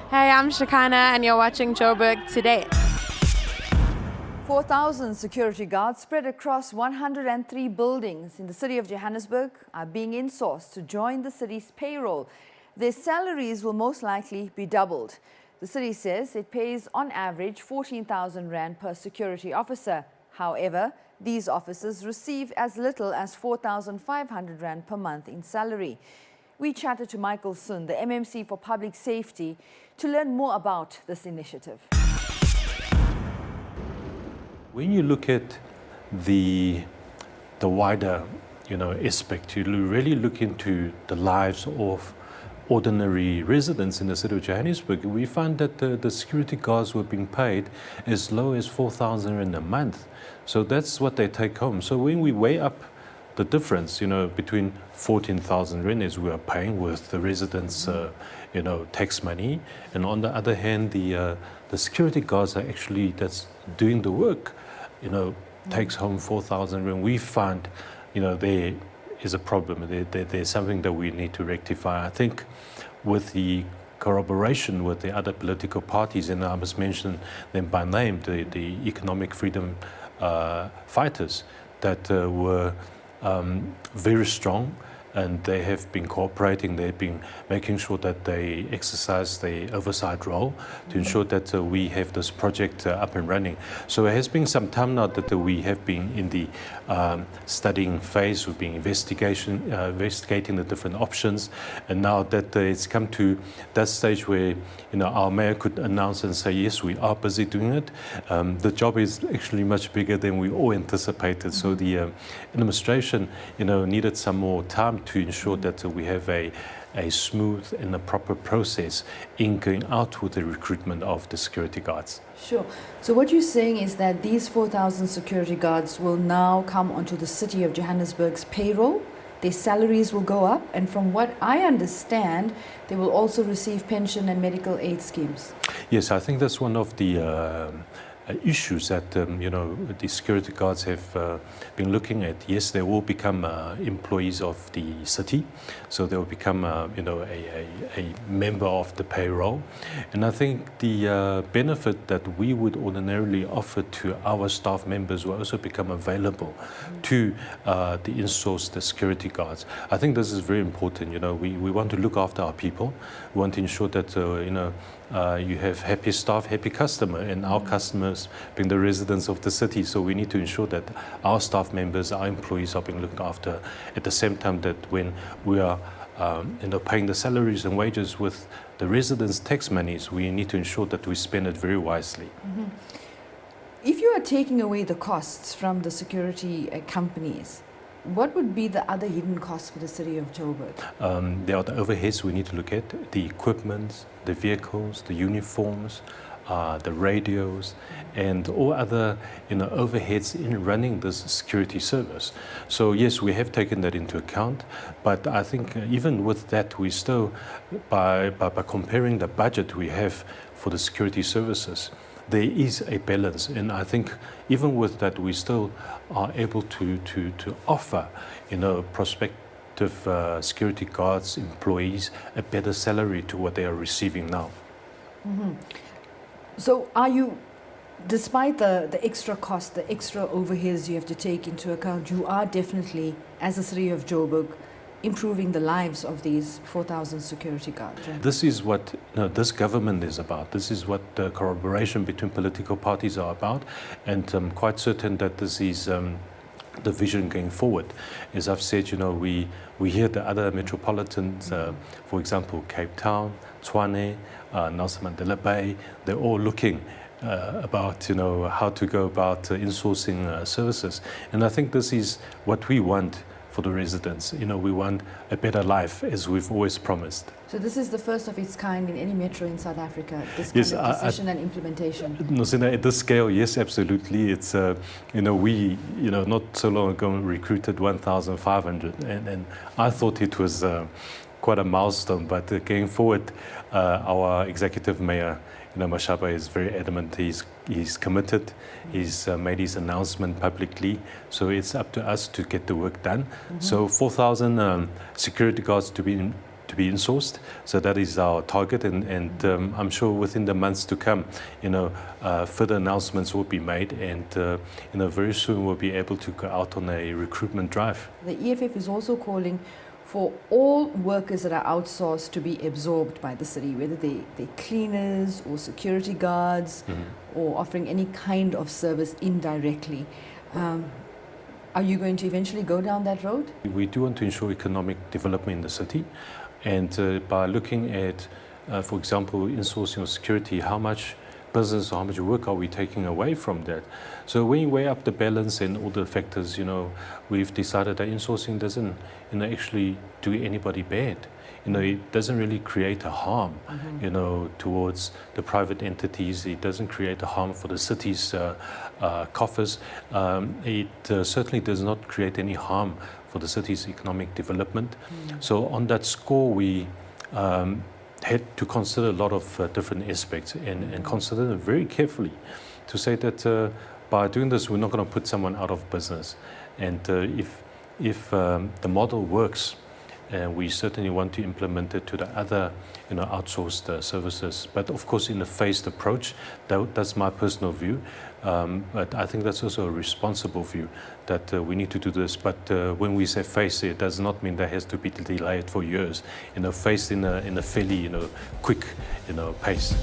Hey, I'm Shakana, and you're watching Joburg Today. 4,000 security guards spread across 103 buildings in the city of Johannesburg are being insourced to join the city's payroll. Their salaries will most likely be doubled. The city says it pays on average 14,000 rand per security officer. However, these officers receive as little as 4,500 rand per month in salary. We chatted to Michael Sun, the MMC for Public Safety, to learn more about this initiative. When you look at the wider, aspect, you really look into the lives of ordinary residents in the city of Johannesburg, we find that the security guards were being paid as low as 4,000 rand a month. So that's what they take home. So when we weigh up the difference, between 14,000 rand as we are paying with the residents, tax money, and on the other hand, the security guards are actually that's doing the work, takes home 4,000 rand. We find, there is a problem. There's something that we need to rectify. I think with the corroboration with the other political parties, and I must mention them by name, the economic freedom fighters that were very strong, and they have been cooperating. They've been making sure that they exercise the oversight role to ensure that we have this project up and running. So it has been some time now that we have been in the studying phase. We've been investigating the different options, and now that it's come to that stage where our mayor could announce and say, yes, we are busy doing it. The job is actually much bigger than we all anticipated. So the administration, needed some more time to ensure that we have a smooth and a proper process in going out with the recruitment of the security guards. Sure. So what you're saying is that these 4,000 security guards will now come onto the city of Johannesburg's payroll. Their salaries will go up, and from what I understand, they will also receive pension and medical aid schemes. Yes, I think that's one of the issues that the security guards have been looking at. Yes, they will become employees of the city, so they will become a member of the payroll. And I think the benefit that we would ordinarily offer to our staff members will also become available to the insourced the security guards. I think this is very important. We want to look after our people. We want to ensure that you have happy staff, happy customer, and our customers being the residents of the city. So we need to ensure that our staff members, our employees are being looked after. At the same time that when we are paying the salaries and wages with the residents' tax monies, we need to ensure that we spend it very wisely. Mm-hmm. If you are taking away the costs from the security companies, what would be the other hidden costs for the city of Joburg? There are the overheads we need to look at, the equipment, the vehicles, the uniforms, the radios, and all other overheads in running this security service. So yes, we have taken that into account, but I think even with that, we still, by comparing the budget we have for the security services, there is a balance, and I think even with that, we still are able to offer, prospective security guards, employees, a better salary to what they are receiving now. Mm-hmm. So are you, despite the extra cost, the extra overheads you have to take into account, you are definitely, as the city of Joburg, improving the lives of these 4,000 security guards, right? This is what this government is about. This is what the collaboration between political parties are about, and I'm quite certain that this is the vision going forward. As I've said, we hear the other metropolitans, for example, Cape Town, Tshwane, Nelson Mandela Bay, they're all looking about how to go about insourcing services, and I think this is what we want for the residents. We want a better life, as we've always promised. So this is the first of its kind in any metro in South Africa, this kind of decision and implementation? Nosina, at this scale, yes, absolutely. It's, we, not so long ago recruited 1,500, and I thought it was quite a milestone, but going forward, our executive mayor, Mashaba is very adamant. He's committed. He's made his announcement publicly. So it's up to us to get the work done. Mm-hmm. So 4,000 security guards to to be insourced. So that is our target, and I'm sure within the months to come, further announcements will be made, and very soon we'll be able to go out on a recruitment drive. The EFF is also calling for all workers that are outsourced to be absorbed by the city, whether they're cleaners or security guards or offering any kind of service indirectly. Are you going to eventually go down that road? We do want to ensure economic development in the city, and by looking at, for example, insourcing of security, how much business or how much work are we taking away from that? So when you weigh up the balance and all the factors, we've decided that insourcing doesn't, actually do anybody bad. It doesn't really create a harm, towards the private entities. It doesn't create a harm for the city's coffers. It certainly does not create any harm for the city's economic development. So on that score, we had to consider a lot of different aspects and consider them very carefully to say that by doing this, we're not going to put someone out of business. And if the model works, we certainly want to implement it to the other outsourced services. But of course, in a phased approach, that's my personal view. But I think that's also a responsible view that we need to do this. But when we say phased, it does not mean that has to be delayed for years. Phased in a fairly quick pace.